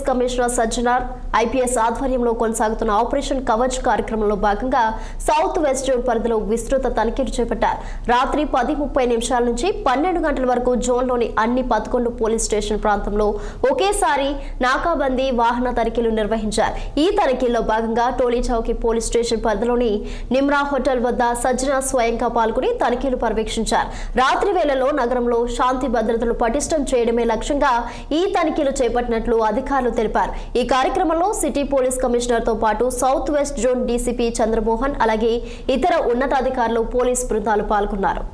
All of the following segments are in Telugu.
కమిషనర్ సజ్జనార్ ఐపీఎస్ ఆధ్వర్యంలో కొనసాగుతున్న ఆపరేషన్ కవచ్ కార్యక్రమంలో భాగంగా సౌత్ వెస్ట్ జోన్ పరిధిలో విస్తృత తనిఖీలు చేపట్టారు. రాత్రి 10:30 నుంచి 12 గంటల వరకు జోన్లోని అన్ని 11 పోలీస్ స్టేషన్ ప్రాంతంలో ఒకేసారి నాకాబందీ వాహన తనిఖీలు నిర్వహించారు. ఈ తనిఖీల్లో భాగంగా టోలీ చౌకీ పోలీస్ స్టేషన్ పరిధిలోని నిమ్రా హోటల్ వద్ద సజ్జనార్ స్వయంగా పాల్గొని తనిఖీలు పర్యవేక్షించారు. రాత్రి వేళలో నగరంలో శాంతి భద్రతలు పటిష్టం చేయడమే లక్ష్యంగా ఈ తనిఖీలు చేపట్టినట్లు అధికారులు తెలిపారు. ఈ కార్యక్రమంలో సిటీ పోలీస్ కమిషనర్ తో పాటు south west zone DCP Chandramohan అలాగే ఇతర ఉన్నతాధికారులు పోలీస్ బృందాలు పాల్గొన్నారు.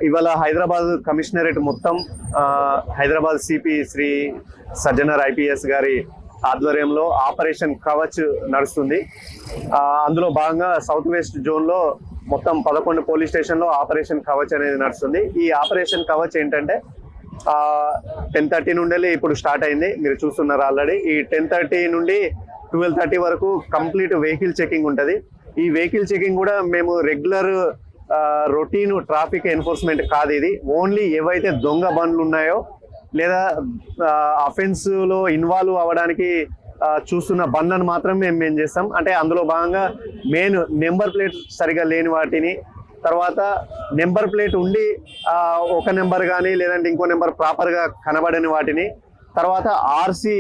ఇవాళ హైదరాబాద్ కమిషనరేట్ మొత్తం హైదరాబాద్ సిపి శ్రీ సజ్జనార్ ఐపీఎస్ గారి ఆధ్వర్యంలో ఆపరేషన్ కవచ్ నడుస్తుంది. అందులో భాగంగా సౌత్ వెస్ట్ జోన్ లో మొత్తం 11 పోలీస్ స్టేషన్ లో ఆపరేషన్ కవచ్ అనేది నడుస్తుంది. ఈ ఆపరేషన్ కవచ్ ఏంటంటే 10:30 నుండి ఇప్పుడు స్టార్ట్ అయింది. మీరు చూస్తున్నారు ఆల్రెడీ. ఈ 10:30 నుండి 12:30 వరకు కంప్లీట్ వెహికల్ చెకింగ్ ఉంటుంది. ఈ వెహికల్ చెకింగ్ కూడా మేము రెగ్యులర్ రొటీన్ ట్రాఫిక్ ఎన్ఫోర్స్మెంట్ కాదు. ఇది ఓన్లీ ఏవైతే దొంగ బండ్లు ఉన్నాయో లేదా అఫెన్స్ లో ఇన్వాల్వ్ అవ్వడానికి చూస్తున్న బండ్లను మాత్రమే మేము చేస్తాం. అంటే అందులో భాగంగా మెయిన్ నెంబర్ ప్లేట్ సరిగా లేని వాటిని, తర్వాత నెంబర్ ప్లేట్ ఉండి ఒక నెంబర్ కానీ లేదంటే ఇంకో నెంబర్ ప్రాపర్గా కనబడని వాటిని, తర్వాత ఆర్సీ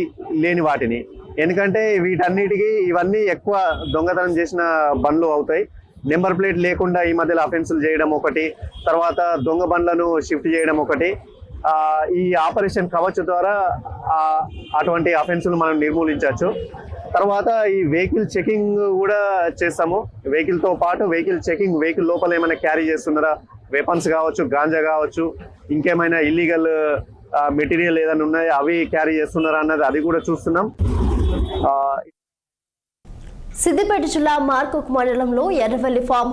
లేని వాటిని. ఎందుకంటే వీటన్నిటికీ ఇవన్నీ ఎక్కువ దొంగతనం చేసిన బండ్లు అవుతాయి. నెంబర్ ప్లేట్ లేకుండా ఈ మధ్యలో అఫెన్సులు చేయడం ఒకటి, తర్వాత దొంగ బండ్లను షిఫ్ట్ చేయడం ఒకటి. ఈ ఆపరేషన్ కవచ్ ద్వారా అటువంటి అఫెన్సులు మనం నిర్మూలించవచ్చు. తర్వాత ఈ వెహికల్ చెకింగ్ కూడా చేస్తాము. వెహికల్ తో పాటు వెహికల్ చెకింగ్, వెహికల్ లోపల ఏమైనా క్యారీ చేస్తున్నారా, వెపన్స్ కావచ్చు, గాంజా కావచ్చు, ఇంకేమైనా ఇల్లీగల్ మెటీరియల్ ఏదైనా ఉన్నాయో అవి క్యారీ చేస్తున్నారా అన్నది అది కూడా చూస్తున్నాం. సిద్దిపేట జిల్లా మార్కొక్ మండలంలో ఎర్రవల్లి ఫామ్